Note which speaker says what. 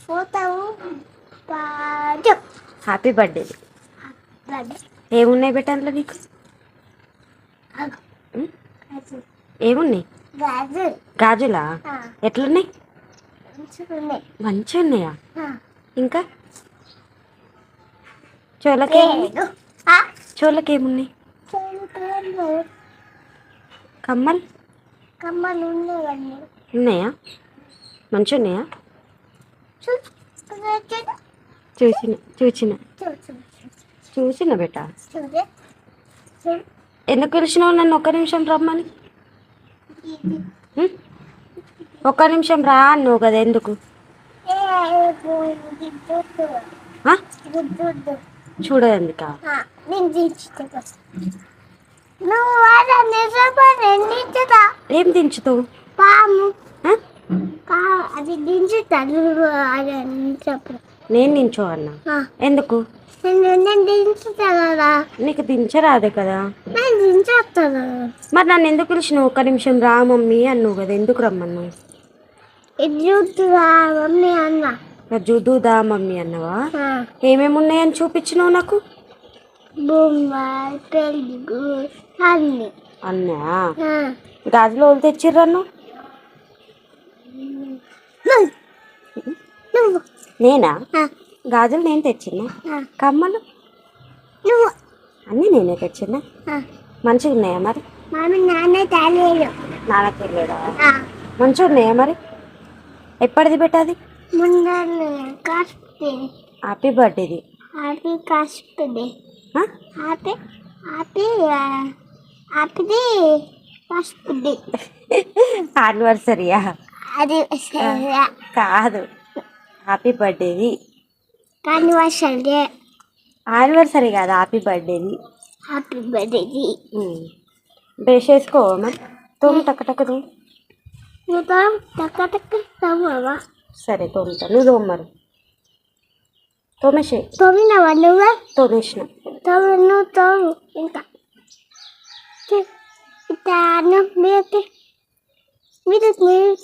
Speaker 1: పోతావు బాజు
Speaker 2: happy birthday. ఏమున్నాయి బెట్ట అందులో నీకు? ఏమున్నాయి? గాజులా? ఎట్లున్నాయి? మంచిగా ఉన్నాయా? ఇంకా చోళ్ళకేమున్నాయి? కమ్మలు
Speaker 1: కమ్మలు
Speaker 2: ఉన్నాయా? మంచిగా ఉన్నాయా? చూసిన బెట్ట. ఎందుకు పిలిచినావు నన్ను? ఒక్క నిమిషం రమ్మని. ఒక్క నిమిషం రా అన్నావు కదా, ఎందుకు? చూడదందుక? ఏం దించుతావు?
Speaker 1: అది దించుతా.
Speaker 2: నేను దించో అన్నా? ఎందుకు? నీకు దించరాదే కదా. మరి నన్ను ఎందుకు పిలిచినావు? ఒక్క నిమిషం రా మమ్మీ అన్నావు కదా, ఎందుకు రమ్మన్నావు? జుదుదా మమ్మీ అన్నవా? ఏమేమి ఉన్నాయని చూపించినావు నాకు? అన్నా గాజులు వాళ్ళు తెచ్చిర్రన్ను? నేనా? గాజులు నేను తెచ్చినా. కమ్మలు అన్నీ నేనే తెచ్చినా. మంచిగా ఉన్నాయా మరి? నాన్నకి వెళ్ళాడా? మంచిగా ఉన్నాయా మరి? ఎప్పటిది పెట్టాది? హ్యాపీ బర్త్డేది. యానివర్సరీయా?
Speaker 1: అది
Speaker 2: కాదు, హ్యాపీ బర్త్డేది. యానివర్సరీ కాదు, హ్యాపీ బర్త్డేది. బ్రష్ వేసుకోవా మరి? తోము టక్క సరే తోముతా. నువ్వు తోమ్మరు. తోమేసే.
Speaker 1: తోమినావా నువ్వు?
Speaker 2: తోమేసిన.
Speaker 1: నువ్వు తోము ఇంకా. మీరు